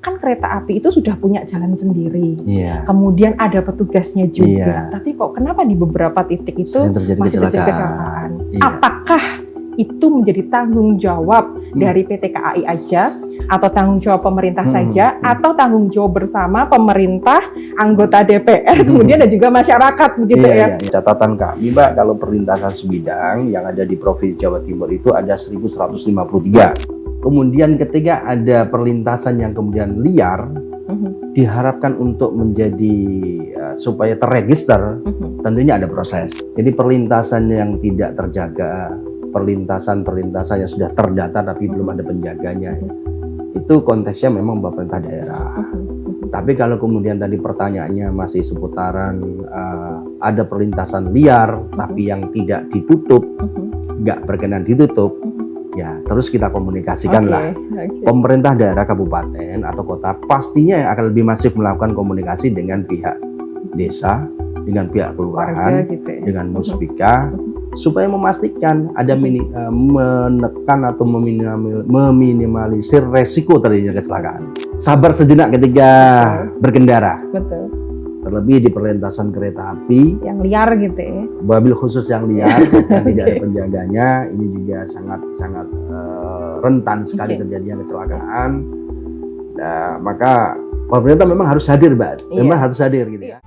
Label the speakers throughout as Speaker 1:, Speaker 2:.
Speaker 1: kan kereta api itu sudah punya jalan sendiri,
Speaker 2: Iya.
Speaker 1: kemudian ada petugasnya juga.
Speaker 2: Iya.
Speaker 1: Tapi kok kenapa di beberapa titik itu
Speaker 2: Sering terjadi
Speaker 1: masih terjadi
Speaker 2: kecelakaan.
Speaker 1: kecelakaan?
Speaker 2: Iya.
Speaker 1: Apakah itu menjadi tanggung jawab dari PT KAI aja, atau tanggung jawab pemerintah saja, atau tanggung jawab bersama pemerintah, anggota DPR, kemudian dan juga masyarakat begitu ya?
Speaker 2: Iya. Catatan kami, Mbak, kalau perlintasan sebidang yang ada di Provinsi Jawa Timur itu ada 1153. Kemudian ketika ada perlintasan yang kemudian liar, diharapkan untuk menjadi supaya terregister, tentunya ada proses. Jadi perlintasan yang tidak terjaga, perlintasan yang sudah terdata tapi belum ada penjaganya, itu konteksnya memang pemerintah daerah. Tapi kalau kemudian tadi pertanyaannya masih seputaran ada perlintasan liar tapi yang tidak ditutup, nggak berkenan ditutup, ya terus kita komunikasikan lah. Pemerintah daerah kabupaten atau kota pastinya yang akan lebih masif melakukan komunikasi dengan pihak desa, dengan pihak kelurahan,
Speaker 1: gitu ya?
Speaker 2: dengan muspika, supaya memastikan ada menekan atau meminimalisir resiko terjadinya kecelakaan. Sabar sejenak ketika berkendara.
Speaker 1: Betul.
Speaker 2: Terlebih di perlintasan kereta api
Speaker 1: Yang liar gitu ya?
Speaker 2: mobil khusus yang liar yang tidak ada penjaganya, ini juga sangat rentan sekali terjadinya kecelakaan. Nah, maka pemerintah memang harus hadir, Mbak. Memang harus hadir gitu ya.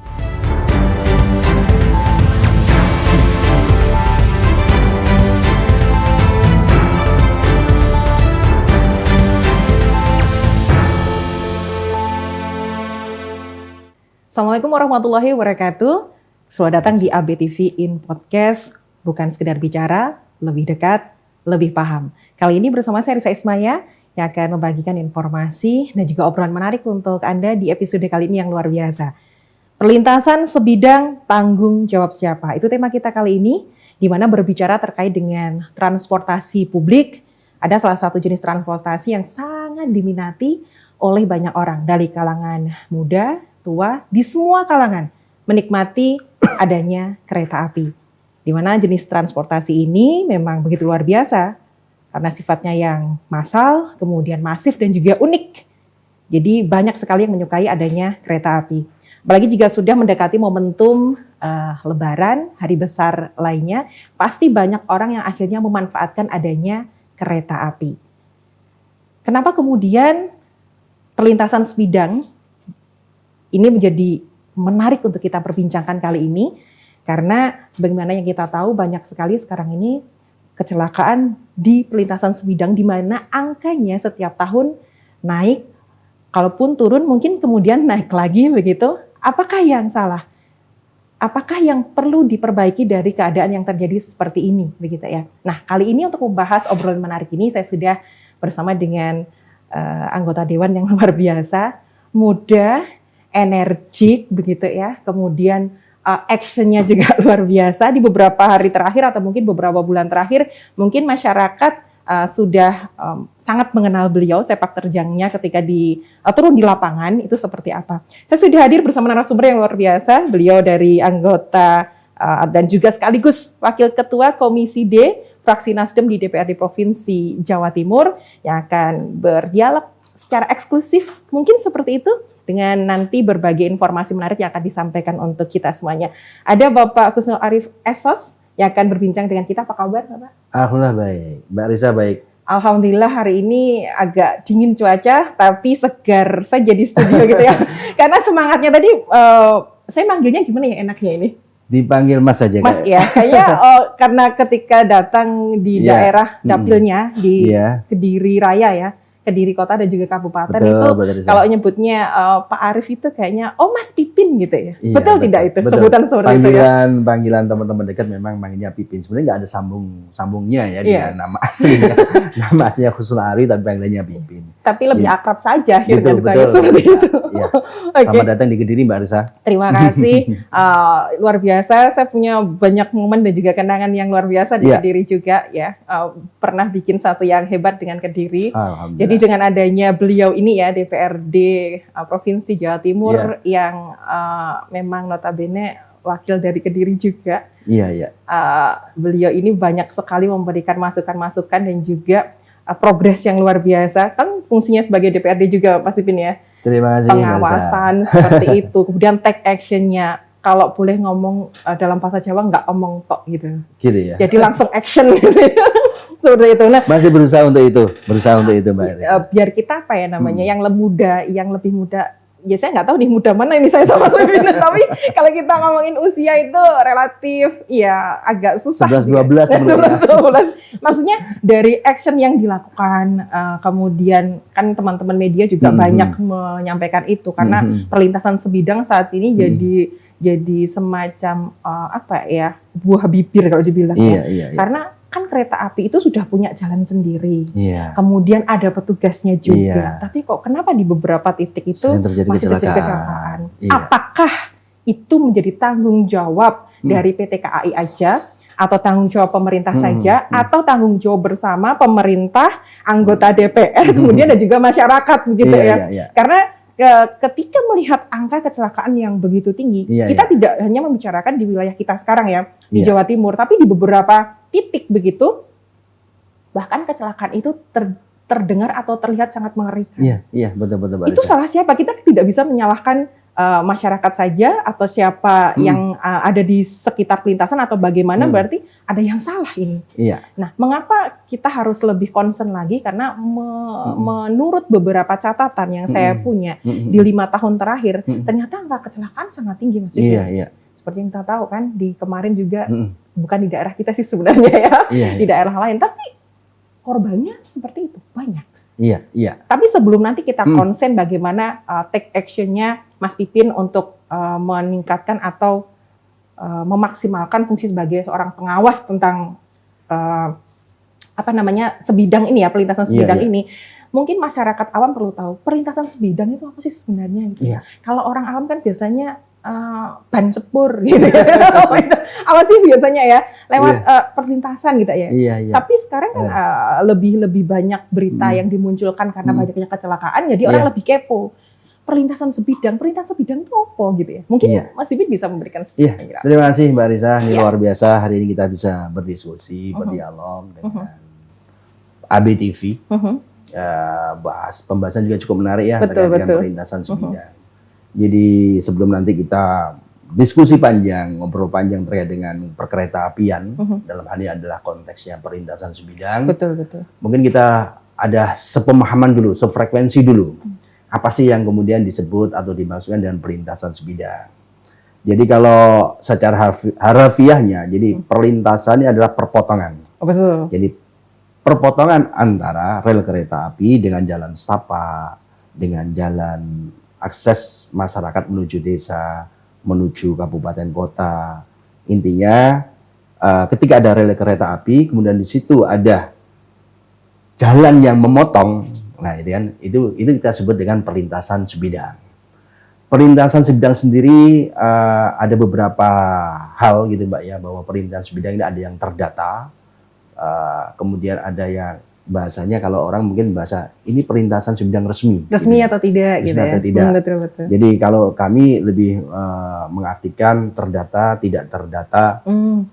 Speaker 1: Assalamualaikum warahmatullahi wabarakatuh. Selamat datang di ABTV in Podcast. Bukan sekedar bicara, lebih dekat, lebih paham. Kali ini bersama saya Risa Ismaya yang akan membagikan informasi dan juga obrolan menarik untuk Anda di episode kali ini yang luar biasa. Perlintasan sebidang tanggung jawab siapa? Itu tema kita kali ini, di mana berbicara terkait dengan transportasi publik. Ada salah satu jenis transportasi yang sangat diminati oleh banyak orang dari kalangan muda, tua, di semua kalangan menikmati adanya kereta api. Di mana jenis transportasi ini memang begitu luar biasa karena sifatnya yang massal, kemudian masif dan juga unik. Jadi banyak sekali yang menyukai adanya kereta api. Apalagi jika sudah mendekati momentum Lebaran, hari besar lainnya, pasti banyak orang yang akhirnya memanfaatkan adanya kereta api. Kenapa kemudian perlintasan sebidang ini menjadi menarik untuk kita perbincangkan kali ini, karena sebagaimana yang kita tahu banyak sekali sekarang ini kecelakaan di perlintasan sebidang di mana angkanya setiap tahun naik, kalaupun turun mungkin kemudian naik lagi begitu. Apakah yang salah? Apakah yang perlu diperbaiki dari keadaan yang terjadi seperti ini begitu ya? Nah, kali ini untuk membahas obrolan menarik ini saya sudah bersama dengan anggota dewan yang luar biasa, muda, energik begitu ya, kemudian actionnya juga luar biasa di beberapa hari terakhir atau mungkin beberapa bulan terakhir, mungkin masyarakat sudah sangat mengenal beliau, sepak terjangnya ketika turun di lapangan itu seperti apa. Saya sudah hadir bersama narasumber yang luar biasa, beliau dari anggota dan juga sekaligus Wakil Ketua Komisi D Fraksi Nasdem di DPRD Provinsi Jawa Timur yang akan berdialog secara eksklusif, mungkin seperti itu, dengan nanti berbagai informasi menarik yang akan disampaikan untuk kita semuanya. Ada Bapak Kusnul Arif Esos yang akan berbincang dengan kita. Apa kabar, Bapak?
Speaker 2: Alhamdulillah baik. Mbak Risa baik.
Speaker 1: Alhamdulillah hari ini agak dingin cuaca, tapi segar saja di studio gitu ya. Karena semangatnya tadi, saya manggilnya gimana ya enaknya ini?
Speaker 2: Dipanggil Mas saja.
Speaker 1: Mas ya, kayaknya karena ketika datang di daerah dapilnya di Kediri Raya ya, Kediri Kota dan juga Kabupaten, itu kalau nyebutnya Pak Arif itu kayaknya Mas Pipin gitu ya. Iya, betul tidak itu sebutan seperti itu ya?
Speaker 2: Panggilan teman-teman dekat memang manggilnya Pipin. Sebenarnya nggak ada sambungnya ya dengan nama aslinya. Nama aslinya Kusnul Arif tapi panggilannya Pipin.
Speaker 1: Tapi lebih akrab saja gitu kan
Speaker 2: betul,
Speaker 1: seperti itu.
Speaker 2: Ya. Selamat datang di Kediri, Mbak Risa.
Speaker 1: Terima kasih. Luar biasa, saya punya banyak momen dan juga kenangan yang luar biasa di Kediri juga ya. Pernah bikin satu yang hebat dengan Kediri. Jadi dengan adanya beliau ini ya, DPRD Provinsi Jawa Timur yang memang notabene wakil dari Kediri juga. Beliau ini banyak sekali memberikan masukan-masukan dan juga progres yang luar biasa. Kan fungsinya sebagai DPRD juga Mas Pipin ya.
Speaker 2: Terima kasih.
Speaker 1: Pengawasan seperti itu. Kemudian take action-nya. Kalau boleh ngomong dalam bahasa Jawa nggak omong tok gitu.
Speaker 2: Gitu ya.
Speaker 1: Jadi langsung action gitu. Seperti itu. Nah,
Speaker 2: masih berusaha untuk itu Mbak Risa.
Speaker 1: Biar kita apa ya namanya, yang lebih muda, ya saya nggak tahu nih muda mana ini saya sama Pipin, tapi kalau kita ngomongin usia itu relatif ya agak susah.
Speaker 2: 11-12
Speaker 1: sebelumnya. 11-12. Maksudnya dari action yang dilakukan, kemudian kan teman-teman media juga banyak menyampaikan itu karena perlintasan sebidang saat ini jadi semacam apa ya, buah bibir kalau dibilang
Speaker 2: iya.
Speaker 1: Karena kan kereta api itu sudah punya jalan sendiri,
Speaker 2: iya.
Speaker 1: Kemudian ada petugasnya juga.
Speaker 2: Iya.
Speaker 1: Tapi kok kenapa di beberapa titik itu masih terjadi kecelakaan?
Speaker 2: Iya.
Speaker 1: Apakah itu menjadi tanggung jawab dari PT KAI aja, atau tanggung jawab pemerintah saja, atau tanggung jawab bersama pemerintah, anggota DPR, kemudian dan juga masyarakat begitu
Speaker 2: Iya.
Speaker 1: Karena ketika melihat angka kecelakaan yang begitu tinggi, kita tidak hanya membicarakan di wilayah kita sekarang ya, di Jawa Timur, tapi di beberapa titik begitu, bahkan kecelakaan itu terdengar atau terlihat sangat mengerikan.
Speaker 2: Iya, betul.
Speaker 1: Itu salah siapa? Kita tidak bisa menyalahkan masyarakat saja atau siapa yang ada di sekitar perlintasan atau bagaimana, berarti ada yang salah ini.
Speaker 2: Iya.
Speaker 1: Nah, mengapa kita harus lebih concern lagi? Karena menurut beberapa catatan yang saya punya di 5 tahun terakhir, ternyata angka kecelakaan sangat tinggi, Mas.
Speaker 2: Iya.
Speaker 1: Seperti yang kita tahu kan, di kemarin juga bukan di daerah kita sih sebenarnya ya, di daerah lain, tapi korbannya seperti itu banyak.
Speaker 2: Iya.
Speaker 1: Tapi sebelum nanti kita konsen bagaimana take action-nya Mas Pipin untuk meningkatkan atau memaksimalkan fungsi sebagai seorang pengawas tentang sebidang ini ya, perlintasan sebidang ini. Mungkin masyarakat awam perlu tahu perlintasan sebidang itu apa sih sebenarnya gitu. Kalau orang awam kan biasanya ban sepur gitu. Apa sih biasanya ya, lewat perlintasan gitu ya.
Speaker 2: Iya.
Speaker 1: Tapi sekarang kan lebih banyak berita yang dimunculkan karena banyaknya kecelakaan, jadi orang lebih kepo. Perlintasan sebidang itu apa gitu ya? Mungkin Mas Pipin bisa memberikan sedikit penjelasan.
Speaker 2: Terima kasih Mbak Risa, ini luar biasa hari ini kita bisa berdiskusi, berdialog dengan ABTV. Bahas pembahasan juga cukup menarik ya terkait dengan perlintasan sebidang. Jadi sebelum nanti kita diskusi panjang, ngobrol panjang terkait dengan perkereta apian, dalam hal ini adalah konteksnya perlintasan sebidang.
Speaker 1: Betul.
Speaker 2: Mungkin kita ada sepemahaman dulu, sefrekuensi dulu. Apa sih yang kemudian disebut atau dimaksudkan dengan perlintasan sebidang? Jadi kalau secara harafiahnya, jadi perlintasan ini adalah perpotongan.
Speaker 1: Betul.
Speaker 2: Jadi perpotongan antara rel kereta api dengan jalan setapak, dengan jalan akses masyarakat menuju desa, menuju kabupaten kota. Intinya ketika ada rel kereta api, kemudian di situ ada jalan yang memotong, nah itu kita sebut dengan perlintasan sebidang. Perlintasan sebidang sendiri ada beberapa hal gitu Mbak ya, bahwa perlintasan sebidang ini ada yang terdata, kemudian ada yang bahasanya kalau orang mungkin bahasa ini perlintasan sebidang resmi
Speaker 1: gitu. Atau tidak gitu ya.
Speaker 2: Atau tidak.
Speaker 1: Betul.
Speaker 2: Jadi kalau kami lebih mengartikan terdata, tidak terdata,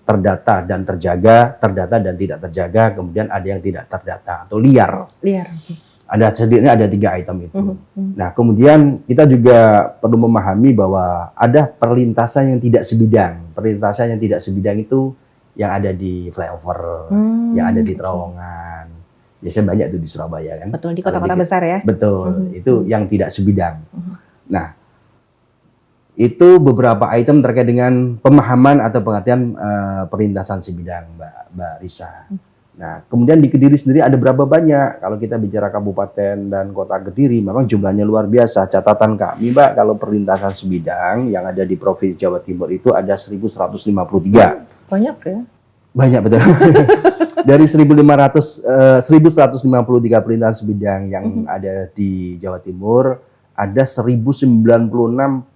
Speaker 2: terdata dan terjaga, terdata dan tidak terjaga, kemudian ada yang tidak terdata atau liar. Ada sedikitnya ada 3 item itu. Nah, kemudian kita juga perlu memahami bahwa ada perlintasan yang tidak sebidang. Perlintasan yang tidak sebidang itu yang ada di flyover, yang ada di terowongan. Biasanya banyak itu di Surabaya kan.
Speaker 1: Betul, di kota-kota besar ya.
Speaker 2: Betul, itu yang tidak sebidang. Nah, itu beberapa item terkait dengan pemahaman atau pengertian perlintasan sebidang, Mbak Risa. Nah, kemudian di Kediri sendiri ada berapa banyak? Kalau kita bicara kabupaten dan kota Kediri, memang jumlahnya luar biasa. Catatan kami, Mbak, kalau perlintasan sebidang yang ada di Provinsi Jawa Timur itu ada 1.153.
Speaker 1: Banyak ya?
Speaker 2: Banyak betul. Dari 1.153 perlintasan sebidang yang ada di Jawa Timur, ada 1.096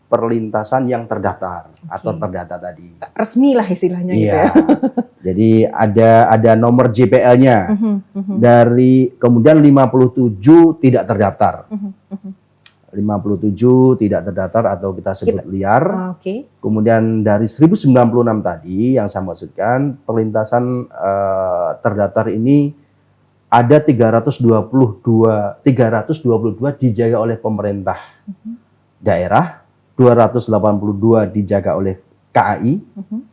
Speaker 2: perlintasan yang terdaftar atau terdata tadi.
Speaker 1: Resmi lah istilahnya gitu ya.
Speaker 2: Jadi ada nomor JPL-nya. Dari kemudian 57 tidak terdaftar. 57 tidak terdaftar atau kita sebut liar. Kemudian dari 1096 tadi yang saya maksudkan perlintasan terdaftar ini ada 322 dijaga oleh pemerintah daerah, 282 dijaga oleh KAI,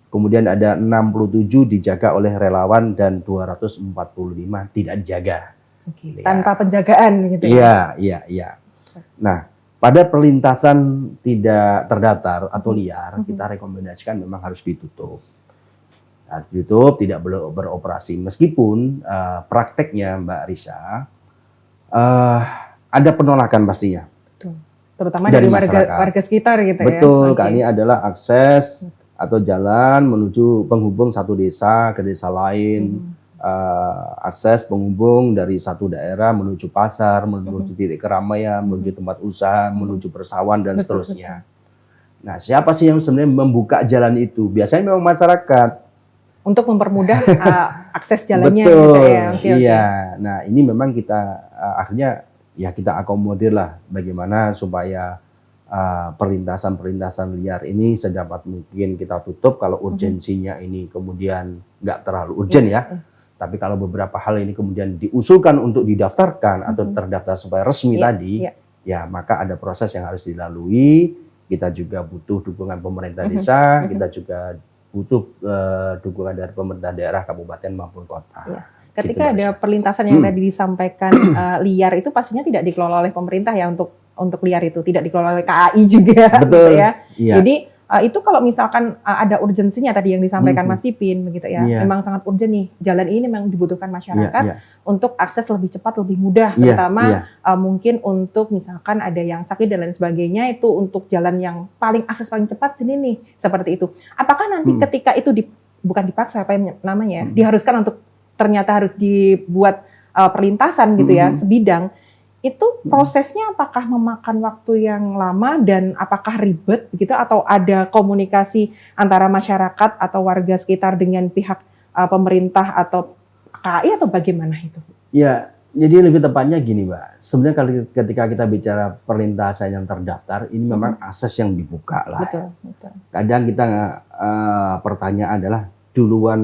Speaker 2: kemudian ada 67 dijaga oleh relawan dan 245 tidak dijaga.
Speaker 1: Oke, tanpa penjagaan gitu
Speaker 2: ya? Iya. Nah, pada perlintasan tidak terdaftar atau liar, kita rekomendasikan memang harus ditutup. Harus ditutup, tidak beroperasi. Meskipun prakteknya Mbak Risa, ada penolakan pastinya.
Speaker 1: Betul. Terutama dari warga sekitar gitu ya.
Speaker 2: Betul, ini adalah akses atau jalan menuju penghubung satu desa ke desa lain. Akses penghubung dari satu daerah menuju pasar, menuju titik keramaian, menuju tempat usaha, menuju persawahan dan seterusnya. Nah, siapa sih yang sebenarnya membuka jalan itu? Biasanya memang masyarakat.
Speaker 1: Untuk mempermudah akses jalannya.
Speaker 2: Betul,
Speaker 1: gitu ya.
Speaker 2: iya. Nah, ini memang kita akhirnya ya kita akomodir lah bagaimana supaya perlintasan liar ini sedapat mungkin kita tutup kalau urgensinya ini kemudian nggak terlalu urgent ya. Tapi kalau beberapa hal ini kemudian diusulkan untuk didaftarkan atau terdaftar supaya resmi tadi, ya maka ada proses yang harus dilalui. Kita juga butuh dukungan pemerintah desa, kita juga butuh dukungan dari pemerintah daerah, kabupaten maupun kota.
Speaker 1: Ya. Ketika ada perlintasan yang tadi disampaikan liar itu pastinya tidak dikelola oleh pemerintah ya untuk liar itu, tidak dikelola oleh KAI juga.
Speaker 2: Betul.
Speaker 1: Gitu ya.
Speaker 2: Iya.
Speaker 1: Jadi itu kalau misalkan ada urgensinya tadi yang disampaikan Mas Pipin begitu ya, memang sangat urgent nih, jalan ini memang dibutuhkan masyarakat untuk akses lebih cepat, lebih mudah, terutama mungkin untuk misalkan ada yang sakit dan lain sebagainya, itu untuk jalan yang akses paling cepat sini nih, seperti itu. Apakah nanti ketika itu bukan dipaksa apa namanya, diharuskan untuk ternyata harus dibuat perlintasan gitu ya, sebidang, itu prosesnya apakah memakan waktu yang lama dan apakah ribet begitu, atau ada komunikasi antara masyarakat atau warga sekitar dengan pihak pemerintah atau KAI atau bagaimana itu?
Speaker 2: Ya, jadi lebih tepatnya gini Mbak, sebenarnya ketika kita bicara perlintasan yang terdaftar, ini memang akses yang dibuka lah.
Speaker 1: Betul.
Speaker 2: Kadang kita pertanyaan adalah duluan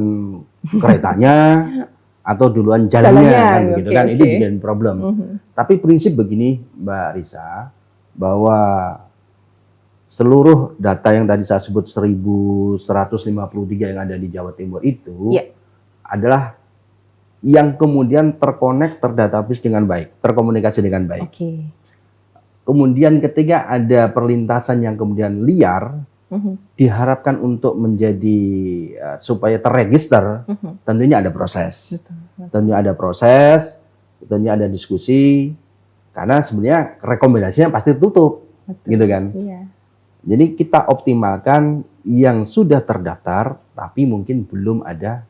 Speaker 2: keretanya atau duluan jalannya kan begitu kan, itu jadi problem. Tapi prinsip begini Mbak Risa, bahwa seluruh data yang tadi saya sebut 1153 yang ada di Jawa Timur itu adalah yang kemudian terdatabase dengan baik, terkomunikasi dengan baik. Kemudian ketika ada perlintasan yang kemudian liar, diharapkan untuk menjadi supaya terregister, tentunya ada proses. Tentunya ada proses, tentunya ada diskusi, karena sebenarnya rekomendasinya pasti tutup, gitu kan. Jadi kita optimalkan yang sudah terdaftar, tapi mungkin belum ada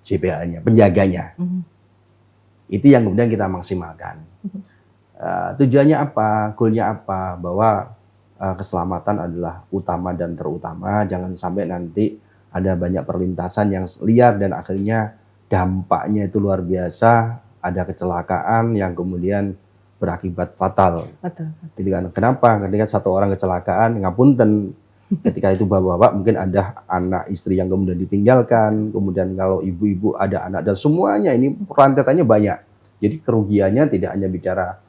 Speaker 2: JPA-nya, penjaganya. Itu yang kemudian kita maksimalkan. Tujuannya apa, goalnya apa, bahwa keselamatan adalah utama dan terutama. Jangan sampai nanti ada banyak perlintasan yang liar dan akhirnya dampaknya itu luar biasa, ada kecelakaan yang kemudian berakibat fatal.
Speaker 1: Betul.
Speaker 2: Jadi kan kenapa? Ketika satu orang kecelakaan, ngapunten, ketika itu bapak-bapak mungkin ada anak istri yang kemudian ditinggalkan, kemudian kalau ibu-ibu ada anak, dan semuanya ini rentetannya banyak. Jadi kerugiannya tidak hanya bicara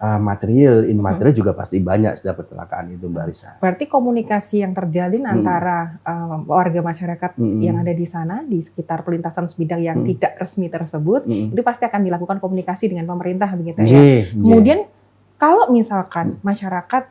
Speaker 2: material, immaterial juga pasti banyak setiap kecelakaan itu Mbak Risa.
Speaker 1: Berarti komunikasi yang terjalin antara warga masyarakat yang ada di sana, di sekitar perlintasan sebidang yang tidak resmi tersebut, itu pasti akan dilakukan komunikasi dengan pemerintah begitu ya. Kemudian kalau misalkan masyarakat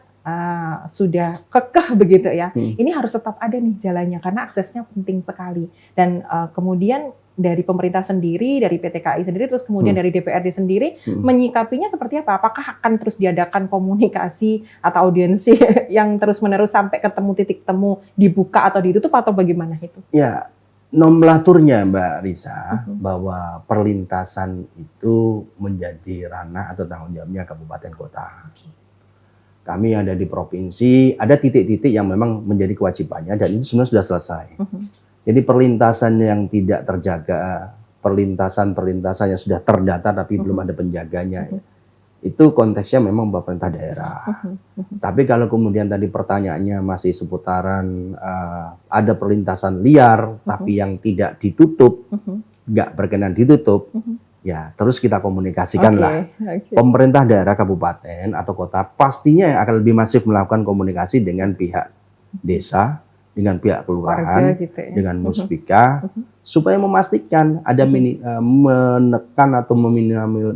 Speaker 1: sudah kekeh begitu ya, ini harus tetap ada nih jalannya karena aksesnya penting sekali. Dan kemudian dari pemerintah sendiri, dari PT KAI sendiri, terus kemudian dari DPRD sendiri, menyikapinya seperti apa? Apakah akan terus diadakan komunikasi atau audiensi yang terus-menerus sampai ketemu titik temu, dibuka atau ditutup, atau bagaimana itu?
Speaker 2: Ya, nomenklaturnya Mbak Risa, bahwa perlintasan itu menjadi ranah atau tanggung jawabnya kabupaten kota. Kami ada di provinsi, ada titik-titik yang memang menjadi kewajibannya, dan itu sebenarnya sudah selesai. Jadi perlintasan yang tidak terjaga, perlintasan yang sudah terdata tapi belum ada penjaganya, itu konteksnya memang pemerintah daerah. Tapi kalau kemudian tadi pertanyaannya masih seputaran ada perlintasan liar tapi yang tidak ditutup, nggak berkenan ditutup, Ya, terus kita komunikasikan lah.
Speaker 1: Oke.
Speaker 2: Pemerintah daerah kabupaten atau kota pastinya akan lebih masif melakukan komunikasi dengan pihak desa, dengan pihak kelurahan,
Speaker 1: Warga gitu ya.
Speaker 2: dengan muspika, supaya memastikan ada menekan atau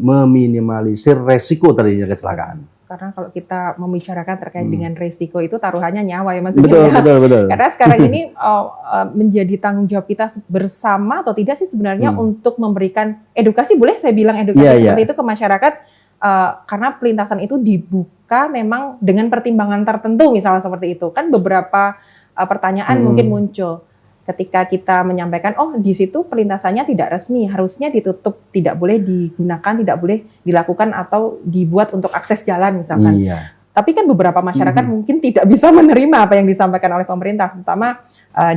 Speaker 2: meminimalisir resiko terjadinya kecelakaan.
Speaker 1: Karena kalau kita membicarakan terkait dengan resiko itu taruhannya nyawa ya Mas.
Speaker 2: Betul,
Speaker 1: ya.
Speaker 2: betul.
Speaker 1: Karena sekarang ini menjadi tanggung jawab kita bersama atau tidak sih sebenarnya untuk memberikan edukasi, boleh saya bilang edukasi seperti itu ke masyarakat, karena pelintasan itu dibuka memang dengan pertimbangan tertentu misalnya seperti itu. Kan beberapa pertanyaan mungkin muncul ketika kita menyampaikan, oh di situ perlintasannya tidak resmi, harusnya ditutup, tidak boleh digunakan, tidak boleh dilakukan atau dibuat untuk akses jalan misalkan.
Speaker 2: Iya.
Speaker 1: Tapi kan beberapa masyarakat mungkin tidak bisa menerima apa yang disampaikan oleh pemerintah, terutama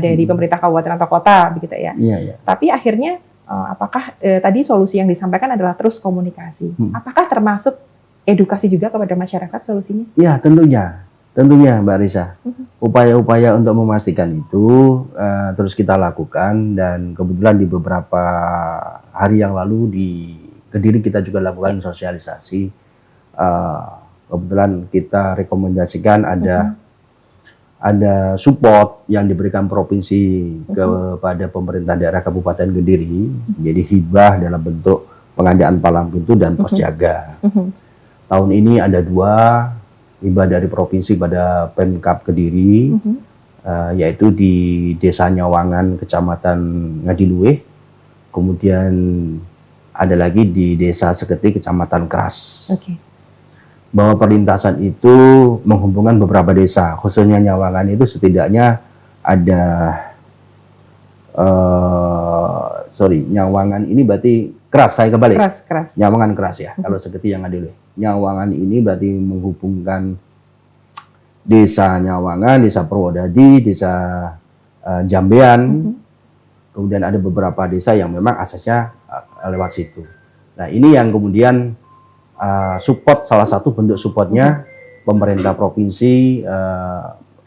Speaker 1: dari pemerintah kabupaten atau kota, begitu ya.
Speaker 2: Iya.
Speaker 1: Tapi akhirnya apakah tadi solusi yang disampaikan adalah terus komunikasi? Apakah termasuk edukasi juga kepada masyarakat solusinya?
Speaker 2: Ya, tentunya Mbak Risa. Upaya-upaya untuk memastikan itu terus kita lakukan, dan kebetulan di beberapa hari yang lalu di Kediri kita juga lakukan sosialisasi. Kebetulan kita rekomendasikan ada support yang diberikan provinsi kepada pemerintah daerah Kabupaten Kediri, jadi hibah dalam bentuk pengadaan palang pintu dan pos jaga. Tahun ini ada 2 hibah dari provinsi pada Pemkab Kediri, yaitu di Desa Nyawangan, Kecamatan Ngadiluih, kemudian ada lagi di Desa Seketi, Kecamatan Keras. Bahwa perlintasan itu menghubungkan beberapa desa, khususnya Nyawangan itu setidaknya ada, Nyawangan ini berarti Keras, saya kebalik.
Speaker 1: Keras.
Speaker 2: Nyawangan Keras ya, kalau Seketi yang Ngadiluih. Nyawangan ini berarti menghubungkan Desa Nyawangan, Desa Purwodadi, Desa Jambean, kemudian ada beberapa desa yang memang aksesnya lewat situ. Nah ini yang kemudian support, salah satu bentuk supportnya pemerintah provinsi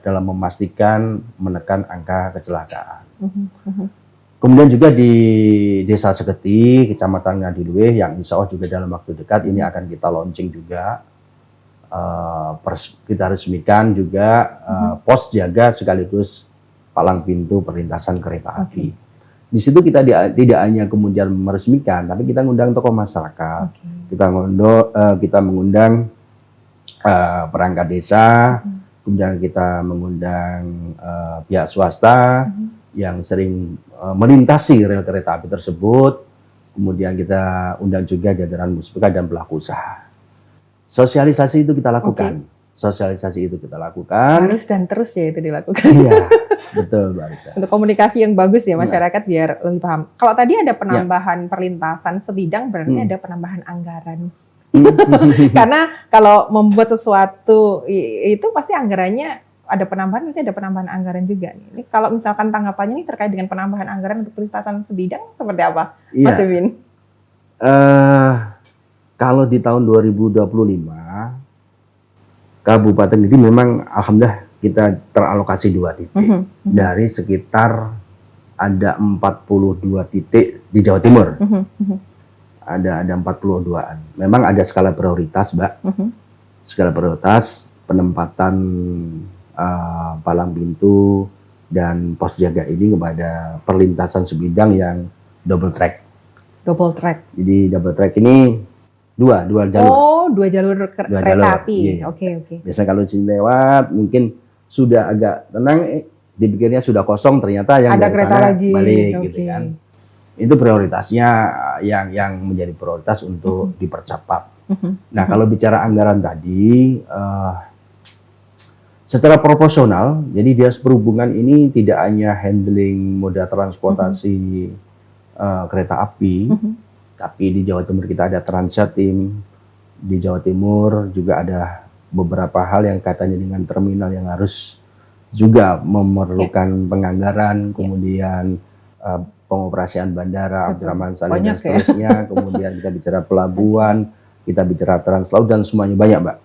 Speaker 2: dalam memastikan menekan angka kecelakaan. Kemudian juga di Desa Seketi, Kecamatan Ngadiluih, yang insya Allah juga dalam waktu dekat ini akan kita launching juga, kita resmikan juga pos jaga sekaligus palang pintu perlintasan kereta api. Di situ kita tidak hanya kemudian meresmikan, tapi kita mengundang tokoh masyarakat, kita mengundang perangkat desa, kemudian kita mengundang pihak swasta yang sering melintasi rel kereta api tersebut, kemudian kita undang juga jajaran muspika dan pelaku usaha. Sosialisasi itu kita lakukan.
Speaker 1: Harus dan terus ya itu dilakukan.
Speaker 2: Iya, betul Mbak Risa.
Speaker 1: Untuk komunikasi yang bagus ya masyarakat biar lebih paham. Kalau tadi ada penambahan perlintasan sebidang, berarti ada penambahan anggaran. Karena kalau membuat sesuatu itu pasti anggarannya ada penambahan, berarti ada penambahan anggaran juga. Ini kalau misalkan tanggapannya ini terkait dengan penambahan anggaran untuk perlintasan sebidang seperti apa, Mas Yevin?
Speaker 2: Kalau di tahun 2025 Kabupaten Kediri memang alhamdulillah kita teralokasi 2 titik dari sekitar ada 42 titik di Jawa Timur. Ada 42-an. Memang ada skala prioritas, Mbak. Skala prioritas penempatan palang pintu dan pos jaga ini kepada perlintasan sebidang yang double track. Jadi double track ini dua jalur.
Speaker 1: Oh, 2 jalur kereta api.
Speaker 2: Iya.
Speaker 1: Oke.
Speaker 2: Biasa kalau di sini lewat mungkin sudah agak tenang, dipikirnya sudah kosong, ternyata yang
Speaker 1: ada
Speaker 2: dari
Speaker 1: kereta
Speaker 2: sana
Speaker 1: lagi
Speaker 2: balik gitu kan. Itu prioritasnya yang menjadi prioritas untuk dipercepat. Nah, kalau bicara anggaran tadi secara proporsional, jadi Dinas Perhubungan ini tidak hanya handling moda transportasi kereta api, tapi di Jawa Timur kita ada Transjatim, di Jawa Timur juga ada beberapa hal yang katanya dengan terminal yang harus juga memerlukan penganggaran, kemudian pengoperasian bandara Abdurrahman Saleh dan seterusnya, kemudian kita bicara pelabuhan, kita bicara translaut dan semuanya banyak, Mbak.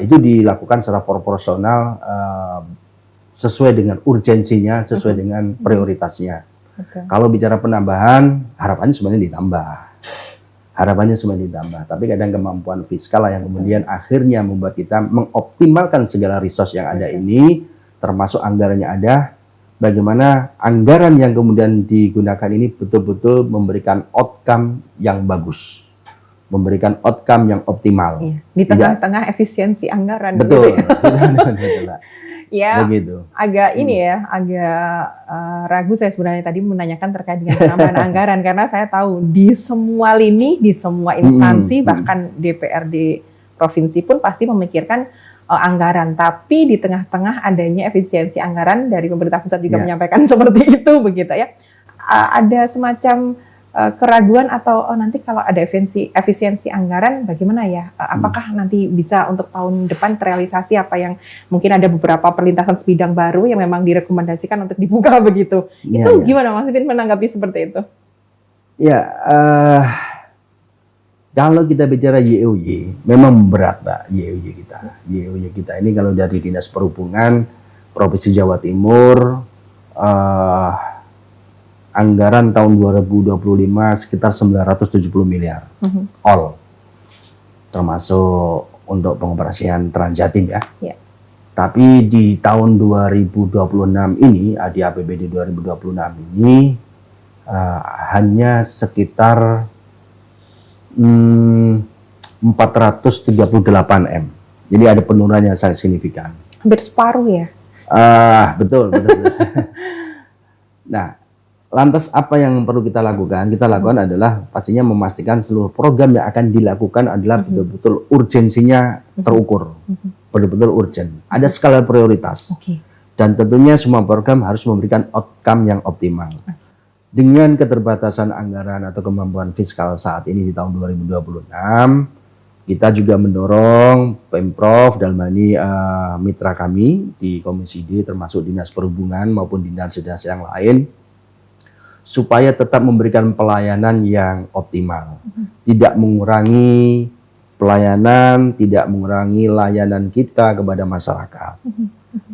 Speaker 2: Itu dilakukan secara proporsional sesuai dengan urgensinya, sesuai dengan prioritasnya. Kalau bicara penambahan, harapannya sebenarnya ditambah. harapannya semakin ditambah. Tapi kadang kemampuan fiskal lah yang kemudian akhirnya membuat kita mengoptimalkan segala resource yang ada ini, termasuk anggarannya ada, bagaimana anggaran yang kemudian digunakan ini betul-betul memberikan outcome yang bagus, memberikan outcome yang optimal.
Speaker 1: Iya. Di tengah-tengah efisiensi anggaran.
Speaker 2: Betul.
Speaker 1: Gitu.
Speaker 2: Betul.
Speaker 1: Ya,
Speaker 2: begitu.
Speaker 1: agak ini ya, agak ragu saya sebenarnya tadi menanyakan terkait dengan penambahan anggaran karena saya tahu di semua lini, di semua instansi, bahkan DPRD provinsi pun pasti memikirkan anggaran. Tapi di tengah-tengah adanya efisiensi anggaran dari pemerintah pusat juga menyampaikan seperti itu, begitu ya. Ada semacam keraguan atau nanti kalau ada efisiensi anggaran bagaimana ya? Apakah nanti bisa untuk tahun depan terrealisasi apa yang mungkin ada beberapa perlintasan sebidang baru yang memang direkomendasikan untuk dibuka begitu? Itu gimana Mas Pipin menanggapi seperti itu?
Speaker 2: Ya, kalau kita bicara YOY, memang berat Mbak YOY kita. YOY kita ini kalau dari Dinas Perhubungan Provinsi Jawa Timur, anggaran tahun 2025 sekitar 970 miliar, all, termasuk untuk pengoperasian Transjatim ya. Tapi di tahun 2026 ini, di APBD 2026 ini hanya sekitar 438 M. Jadi ada penurunan yang sangat signifikan.
Speaker 1: Hampir separuh ya?
Speaker 2: Betul. Nah, lantas apa yang perlu kita lakukan? Kita lakukan adalah pastinya memastikan seluruh program yang akan dilakukan adalah betul-betul urgensinya terukur, betul-betul urgent. Ada skala prioritas, dan tentunya semua program harus memberikan outcome yang optimal. Dengan keterbatasan anggaran atau kemampuan fiskal saat ini di tahun 2026, kita juga mendorong Pemprov dalam hal ini mitra kami di Komisi D, termasuk Dinas Perhubungan maupun dinas-dinas yang lain, supaya tetap memberikan pelayanan yang optimal, tidak mengurangi pelayanan, tidak mengurangi layanan kita kepada masyarakat.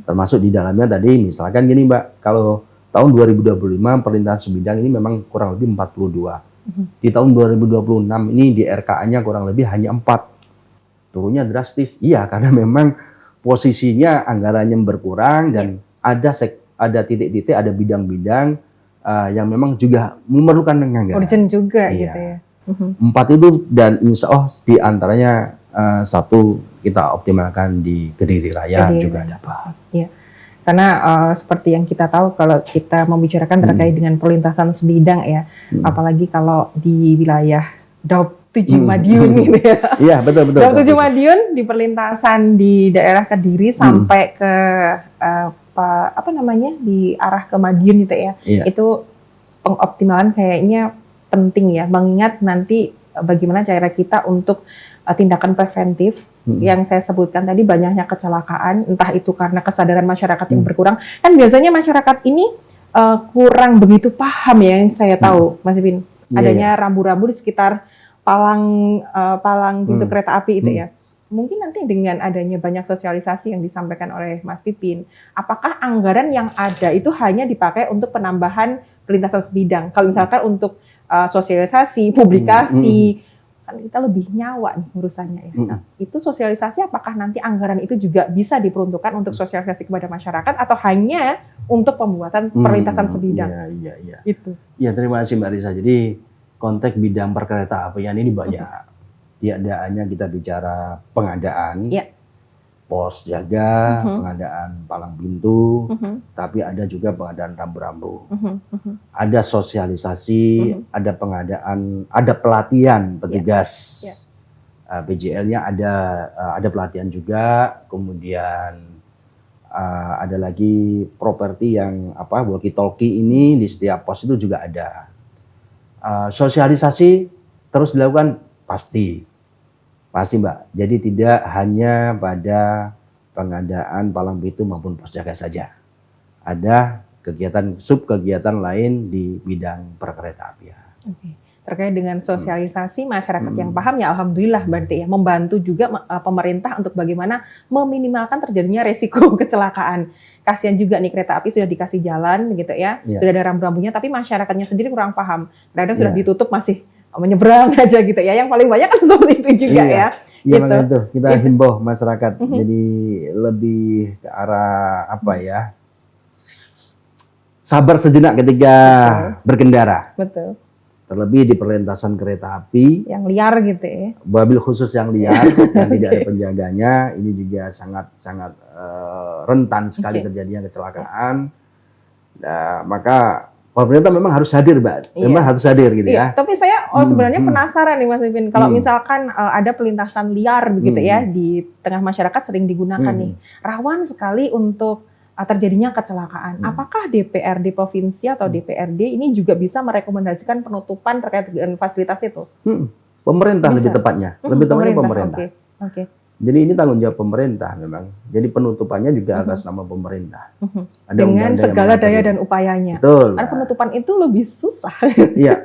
Speaker 2: Termasuk di dalamnya tadi, misalkan gini Mbak, kalau tahun 2025 perlintasan sebidang ini memang kurang lebih 42. Di tahun 2026 ini di RKA-nya kurang lebih hanya 4. Turunnya drastis. Iya, karena memang posisinya anggarannya berkurang dan ada titik-titik, ada bidang-bidang yang memang juga memerlukan anggaran.
Speaker 1: Urgent juga gitu ya.
Speaker 2: 4 itu dan insya Allah di antaranya 1 kita optimalkan di Kediri Raya juga dapat.
Speaker 1: Iya. Karena seperti yang kita tahu kalau kita membicarakan terkait dengan perlintasan sebidang ya, apalagi kalau di wilayah Daup 7 Madiun gitu ya.
Speaker 2: Iya, betul.
Speaker 1: Daup 7 Madiun di perlintasan di daerah Kediri sampai ke di arah ke Madiun gitu ya. Itu pengoptimalan kayaknya penting ya, mengingat nanti bagaimana cara kita untuk tindakan preventif yang saya sebutkan tadi, banyaknya kecelakaan, entah itu karena kesadaran masyarakat yang berkurang. Kan biasanya masyarakat ini kurang begitu paham ya, yang saya tahu Mas Pipin, adanya rambu-rambu di sekitar palang pintu kereta api itu ya. Mungkin nanti dengan adanya banyak sosialisasi yang disampaikan oleh Mas Pipin, apakah anggaran yang ada itu hanya dipakai untuk penambahan perlintasan sebidang? Kalau misalkan untuk sosialisasi, publikasi, kan kita lebih nyawa nih urusannya ya. Nah, itu sosialisasi apakah nanti anggaran itu juga bisa diperuntukkan untuk sosialisasi kepada masyarakat atau hanya untuk pembuatan perlintasan sebidang?
Speaker 2: Iya.
Speaker 1: Itu.
Speaker 2: Iya, terima kasih Mbak Risa. Jadi konteks bidang perkeretaapian ini banyak. Tiadaannya kita bicara pengadaan, pos jaga, pengadaan palang pintu, tapi ada juga pengadaan rambu-rambu. Ada sosialisasi, ada pengadaan, ada pelatihan petugas. PJL-nya ada pelatihan juga, kemudian ada lagi properti yang walkie-talkie ini di setiap pos itu juga ada. Sosialisasi terus dilakukan pasti Mbak. Jadi tidak hanya pada pengadaan palang pintu maupun pos jaga saja. Ada kegiatan lain di bidang perkeretaapian.
Speaker 1: Terkait dengan sosialisasi masyarakat yang paham ya alhamdulillah, berarti ya membantu juga pemerintah untuk bagaimana meminimalkan terjadinya resiko kecelakaan. Kasihan juga nih, kereta api sudah dikasih jalan gitu ya, sudah ada rambu-rambunya, tapi masyarakatnya sendiri kurang paham. Kadang sudah ditutup masih menyeberang aja gitu ya. Yang paling banyak kan seperti itu juga ya.
Speaker 2: Iya,
Speaker 1: gitu.
Speaker 2: makanya itu kita himbau masyarakat jadi lebih ke arah apa ya? Sabar sejenak ketika berkendara.
Speaker 1: Betul.
Speaker 2: Terlebih di perlintasan kereta api
Speaker 1: Yang liar gitu ya.
Speaker 2: mobil khusus yang liar yang tidak ada penjaganya, ini juga sangat rentan sekali terjadinya kecelakaan. Nah, maka pemerintah memang harus hadir, Mbak. Memang harus hadir gitu ya.
Speaker 1: Tapi saya sebenarnya penasaran nih Mas Ipin, kalau misalkan ada pelintasan liar begitu ya di tengah masyarakat sering digunakan nih, rawan sekali untuk terjadinya kecelakaan. Apakah DPRD provinsi atau DPRD ini juga bisa merekomendasikan penutupan terkait dengan fasilitas itu?
Speaker 2: Pemerintah bisa. Lebih tepatnya pemerintah.
Speaker 1: Oke.
Speaker 2: Jadi ini tanggung jawab pemerintah memang. Jadi penutupannya juga atas nama pemerintah. Ada
Speaker 1: dengan segala daya dan upayanya.
Speaker 2: Betul.
Speaker 1: Karena penutupan itu lebih susah.
Speaker 2: Iya,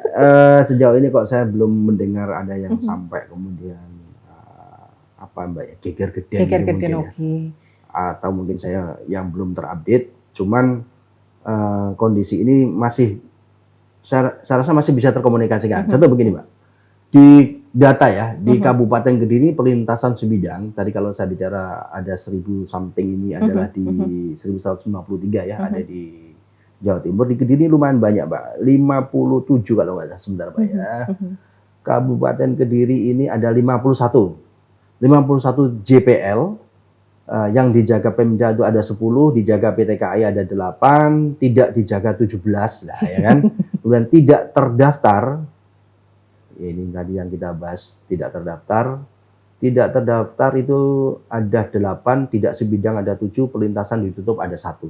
Speaker 2: sejauh ini kok saya belum mendengar ada yang sampai kemudian apa Mbak ya, geger-geden mungkin ya. Atau mungkin saya yang belum terupdate. Cuman kondisi ini masih saya rasa masih bisa terkomunikasikan. Contoh begini, Mbak. Di data ya, di Kabupaten Kediri perlintasan sebidang, tadi kalau saya bicara ada 1000 something ini adalah di 1153 ya, ada di Jawa Timur. Di Kediri lumayan banyak, Mbak. 57 kalau nggak salah, sebentar Mbak ya. Kabupaten Kediri ini ada 51 JPL, yang dijaga Pemda itu ada 10, dijaga PT KAI ada 8, tidak dijaga 17 lah ya kan. Kemudian tidak terdaftar, ini tadi yang kita bahas, tidak terdaftar itu ada 8, tidak sebidang ada 7, perlintasan ditutup ada 1.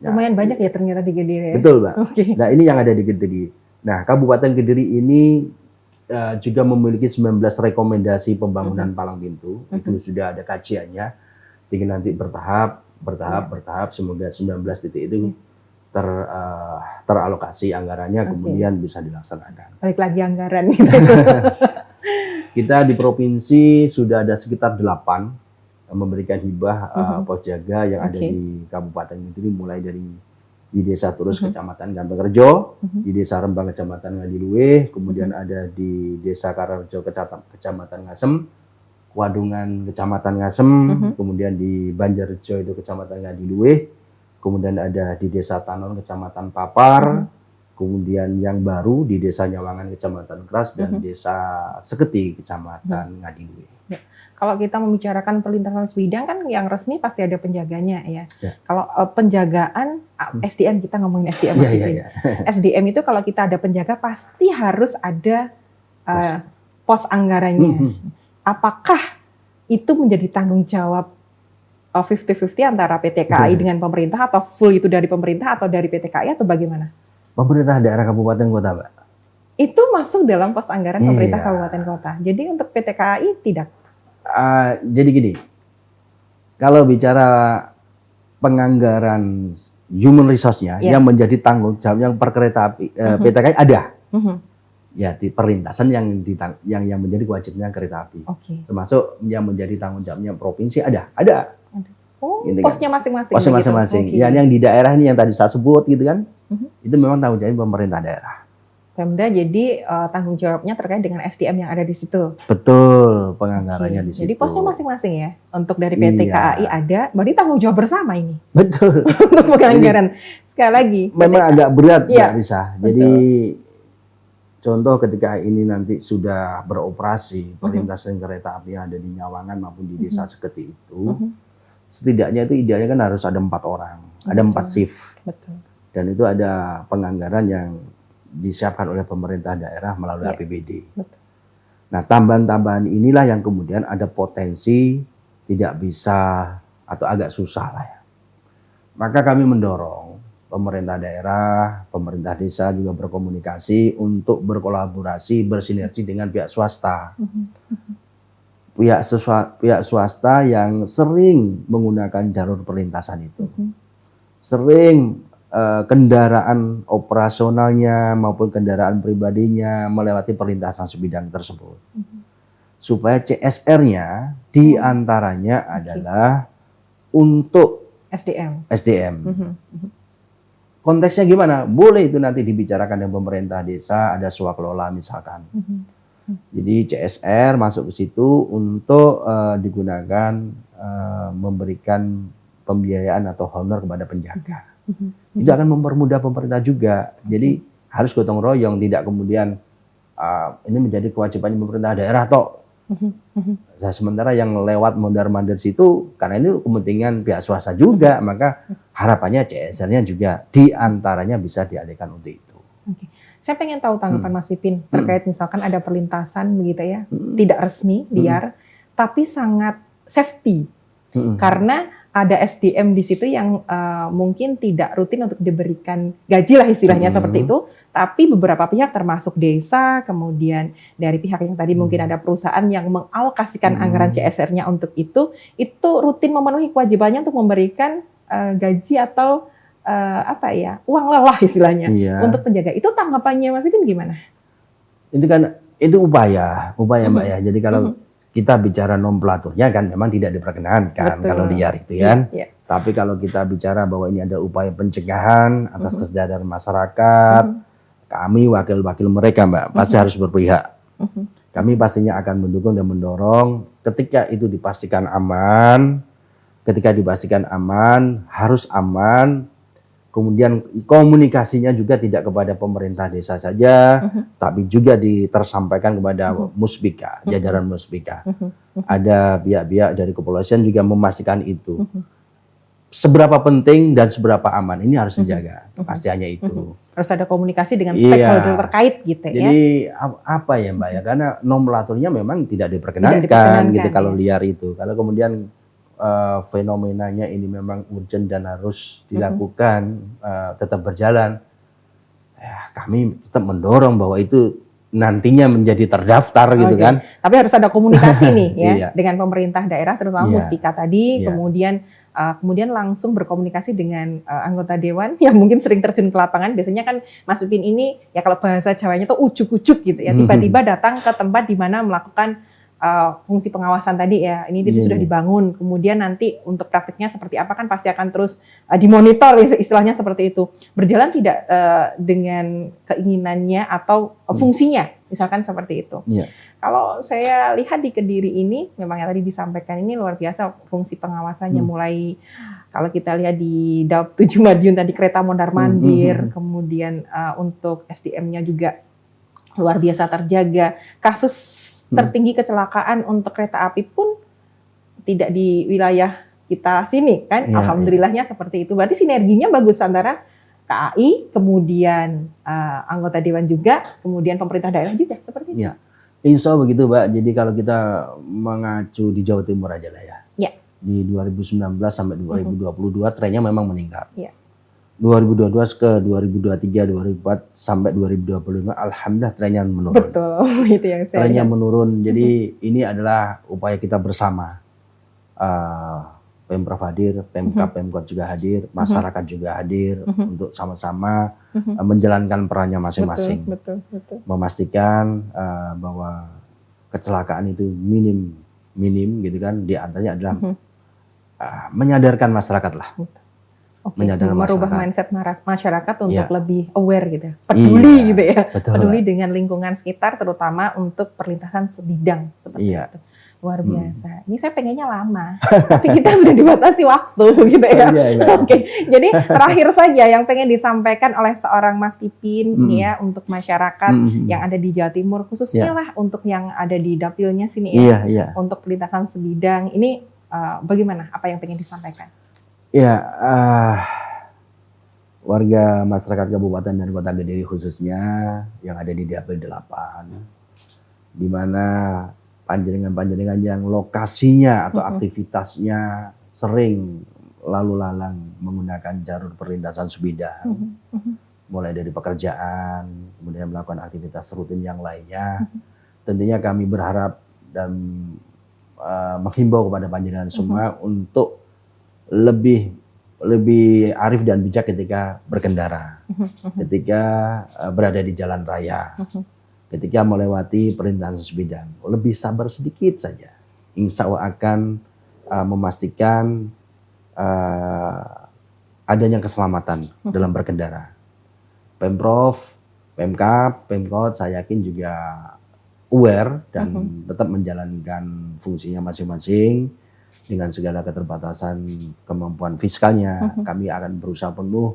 Speaker 1: Lumayan banyak ya ternyata di Kediri ya?
Speaker 2: Betul, Mbak. Nah ini yang ada di Kediri. Nah Kabupaten Kediri ini juga memiliki 19 rekomendasi pembangunan palang pintu, itu sudah ada kajiannya. Tinggal nanti bertahap, semoga 19 titik itu teralokasi anggarannya, kemudian bisa dilaksanakan.
Speaker 1: Balik lagi anggaran gitu.
Speaker 2: Kita di provinsi sudah ada sekitar 8 memberikan hibah pos jaga yang ada di Kabupaten Kediri, mulai dari di Desa Turus Kecamatan Gantengrejo, di Desa Rembang Kecamatan Ngadiluwih, kemudian ada di Desa Kararjo Kecamatan Ngasem, Wadungan Kecamatan Ngasem, kemudian di Banjarjo itu Kecamatan Ngadiluwih, kemudian ada di Desa Tanon Kecamatan Papar, kemudian yang baru di Desa Nyawangan Kecamatan Keras dan Desa Seketi Kecamatan Ngadiluwih.
Speaker 1: Ya. Kalau kita membicarakan perlintasan sebidang kan yang resmi pasti ada penjaganya ya. Kalau penjagaan SDM, kita ngomongin SDM SDM itu kalau kita ada penjaga pasti harus ada pos anggarannya. Apakah itu menjadi tanggung jawab 50-50 antara PT KAI dengan pemerintah, atau full itu dari pemerintah atau dari PT KAI, atau bagaimana?
Speaker 2: Pemerintah daerah kabupaten kota, Mbak.
Speaker 1: Itu masuk dalam pos anggaran pemerintah kabupaten kota. Jadi untuk PT KAI tidak.
Speaker 2: Jadi gini, kalau bicara penganggaran human resource-nya yang menjadi tanggung jawab yang per kereta api PT KAI ada. Ya, di perlintasan yang menjadi kewajibannya kereta api. Termasuk yang menjadi tanggung jawabnya provinsi ada.
Speaker 1: Gitu posnya masing-masing.
Speaker 2: Posnya masing-masing. Yang di daerah ini yang tadi saya sebut gitu kan, itu memang tanggung jawab pemerintah daerah.
Speaker 1: Pemda jadi tanggung jawabnya terkait dengan SDM yang ada di situ.
Speaker 2: Betul, penganggarannya di situ.
Speaker 1: Jadi posnya masing-masing ya. Untuk dari PT KAI ada, berarti tanggung jawab bersama ini.
Speaker 2: Betul.
Speaker 1: Untuk penganggaran. Sekali lagi.
Speaker 2: Memang agak berat, Mbak Risa. Jadi contoh ketika ini nanti sudah beroperasi perlintasan kereta api yang ada di Nyawangan maupun di Desa Seketi itu, setidaknya itu idealnya kan harus ada 4 orang, ada 4 shift. Dan itu ada penganggaran yang disiapkan oleh pemerintah daerah melalui APBD. Nah, tambahan-tambahan inilah yang kemudian ada potensi tidak bisa atau agak susah lah ya. Maka kami mendorong pemerintah daerah, pemerintah desa juga berkomunikasi untuk berkolaborasi, bersinergi dengan pihak swasta. Pihak swasta yang sering menggunakan jalur perlintasan itu. Sering kendaraan operasionalnya maupun kendaraan pribadinya melewati perlintasan sebidang tersebut. Supaya CSR-nya diantaranya adalah untuk SDM. konteksnya gimana? Boleh itu nanti dibicarakan dengan pemerintah desa, ada swakelola misalkan. Jadi CSR masuk ke situ untuk digunakan memberikan pembiayaan atau honor kepada penjaga. Itu akan mempermudah pemerintah juga. Jadi harus gotong royong, tidak kemudian ini menjadi kewajibannya pemerintah daerah toh. Nah, sementara yang lewat mondar-mandir situ karena ini kepentingan pihak swasta juga, maka harapannya CSR-nya juga diantaranya bisa dialihkan untuk itu.
Speaker 1: Oke. Saya pengen tahu tanggapan Mas Pipin terkait misalkan ada perlintasan begitu ya, tidak resmi, liar, tapi sangat safety. Karena ada SDM di situ yang mungkin tidak rutin untuk diberikan gaji lah istilahnya seperti itu, tapi beberapa pihak termasuk desa, kemudian dari pihak yang tadi mungkin ada perusahaan yang mengalokasikan anggaran CSR-nya untuk itu rutin memenuhi kewajibannya untuk memberikan gaji atau uang lelah istilahnya untuk penjaga. Itu tanggapannya Mas Pipin gimana?
Speaker 2: Itu upaya Mbak ya. Jadi kalau kita bicara nomenklaturnya kan memang tidak diperkenankan kalau liar itu kan. Tapi kalau kita bicara bahwa ini ada upaya pencegahan atas kesadaran masyarakat, kami wakil-wakil mereka Mbak pasti harus berpihak. Kami pastinya akan mendukung dan mendorong ketika itu dipastikan aman. Ketika dipastikan aman, harus aman. Kemudian komunikasinya juga tidak kepada pemerintah desa saja, tapi juga tersampaikan kepada Muspika, jajaran Muspika. Ada pihak-pihak dari kepolisian juga memastikan itu. Seberapa penting dan seberapa aman, ini harus dijaga, pasti hanya itu.
Speaker 1: Harus ada komunikasi dengan stakeholder terkait gitu ya.
Speaker 2: Jadi apa ya Mbak ya, karena nomenklaturnya memang tidak diperkenankan gitu kalau liar itu. Kalau kemudian fenomenanya ini memang urgent dan harus dilakukan, tetap berjalan, ya, kami tetap mendorong bahwa itu nantinya menjadi terdaftar gitu kan.
Speaker 1: Tapi harus ada komunikasi nih ya dengan pemerintah daerah terutama Muspika tadi, kemudian langsung berkomunikasi dengan anggota dewan yang mungkin sering terjun ke lapangan. Biasanya kan Mas Pipin ini ya kalau bahasa Jawanya tuh ujuk-ujuk gitu ya, tiba-tiba datang ke tempat di mana melakukan fungsi pengawasan tadi ya, ini itu sudah dibangun, kemudian nanti untuk praktiknya seperti apa kan pasti akan terus dimonitor istilahnya seperti itu. Berjalan tidak dengan keinginannya atau fungsinya, misalkan seperti itu. Kalau saya lihat di Kediri ini, memang yang tadi disampaikan ini luar biasa fungsi pengawasannya, mulai kalau kita lihat di Daup 7 Madiun tadi kereta mondar-mandir, kemudian untuk SDM-nya juga luar biasa terjaga. Kasus tertinggi kecelakaan untuk kereta api pun tidak di wilayah kita sini kan, alhamdulillahnya seperti itu. Berarti sinerginya bagus antara KAI, kemudian anggota dewan juga, kemudian pemerintah daerah juga seperti itu.
Speaker 2: Insya Allah begitu Mbak. Jadi kalau kita mengacu di Jawa Timur aja lah ya. Di 2019 sampai 2022 trennya memang meningkat. 2022 ke 2023, 2024 sampai 2025, alhamdulillah trennya menurun.
Speaker 1: Betul, itu yang saya
Speaker 2: trennya menurun. Jadi ini adalah upaya kita bersama. Pemprov hadir, Pemkab, Pemkot juga hadir, masyarakat juga hadir untuk sama-sama menjalankan perannya masing-masing.
Speaker 1: Betul.
Speaker 2: Memastikan bahwa kecelakaan itu minim gitu kan. Di antaranya adalah menyadarkan masyarakat lah.
Speaker 1: Merubah mindset masyarakat untuk lebih aware gitu, peduli gitu ya, peduli dengan lingkungan sekitar, terutama untuk perlintasan sebidang seperti itu. Luar biasa. Ini saya pengennya lama, tapi kita sudah dibatasi waktu gitu ya. Oke, jadi terakhir saja yang pengen disampaikan oleh seorang Mas Pipin ya untuk masyarakat yang ada di Jawa Timur, khususnya lah untuk yang ada di dapilnya sini ya, untuk perlintasan sebidang ini bagaimana? Apa yang pengen disampaikan?
Speaker 2: Warga masyarakat Kabupaten dan Kota Kediri khususnya yang ada di Dapil 8, di mana panjenengan-panjenengan yang lokasinya atau aktivitasnya sering lalu lalang menggunakan jalur perlintasan sebidang, mulai dari pekerjaan, kemudian melakukan aktivitas rutin yang lainnya, tentunya kami berharap dan menghimbau kepada panjenengan semua untuk lebih arif dan bijak ketika berkendara, ketika berada di jalan raya, ketika melewati perlintasan sebidang. Lebih sabar sedikit saja, insya Allah akan memastikan adanya keselamatan dalam berkendara. Pemprov, Pemkab, Pemkot saya yakin juga aware dan tetap menjalankan fungsinya masing-masing dengan segala keterbatasan kemampuan fiskalnya. Kami akan berusaha penuh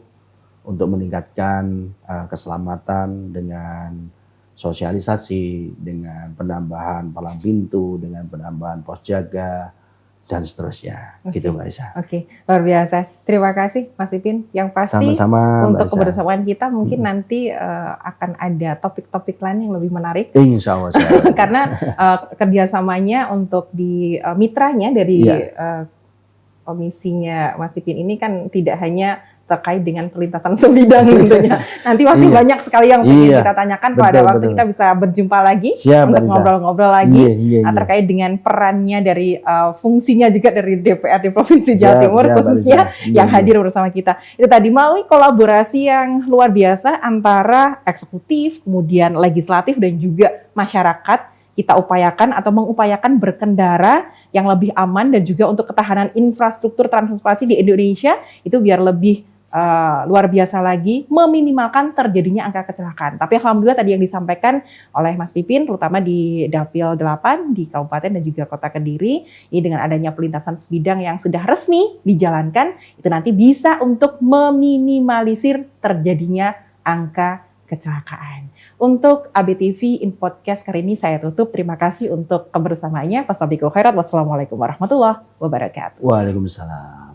Speaker 2: untuk meningkatkan keselamatan dengan sosialisasi, dengan penambahan palang pintu, dengan penambahan pos jaga, dan seterusnya. Gitu Mbak Risa.
Speaker 1: Oke, luar biasa. Terima kasih Mas Pipin. Yang pasti
Speaker 2: Sama-sama,
Speaker 1: untuk
Speaker 2: Mbak Risa.
Speaker 1: kebersamaan kita mungkin nanti akan ada topik-topik lain yang lebih menarik.
Speaker 2: Insya Allah.
Speaker 1: Karena kerjasamanya untuk di mitranya dari komisinya Mas Pipin ini kan tidak hanya terkait dengan perlintasan sebidang tentunya. Nanti masih banyak sekali yang ingin kita tanyakan. Pada waktu kita bisa berjumpa lagi untuk ngobrol-ngobrol lagi terkait dengan perannya dari fungsinya juga dari DPRD Provinsi Jawa Timur khususnya yang hadir bersama kita. Itu tadi melalui kolaborasi yang luar biasa antara eksekutif, kemudian legislatif dan juga masyarakat. Kita upayakan atau mengupayakan berkendara yang lebih aman dan juga untuk ketahanan infrastruktur transportasi di Indonesia itu biar lebih luar biasa lagi meminimalkan terjadinya angka kecelakaan. Tapi alhamdulillah tadi yang disampaikan oleh Mas Pipin terutama di Dapil 8 di Kabupaten dan juga Kota Kediri ini dengan adanya pelintasan sebidang yang sudah resmi dijalankan itu nanti bisa untuk meminimalisir terjadinya angka kecelakaan. Untuk ABTV in Podcast kali ini saya tutup. Terima kasih untuk kebersamaannya. Wassalamualaikum warahmatullahi wabarakatuh.
Speaker 2: Waalaikumsalam.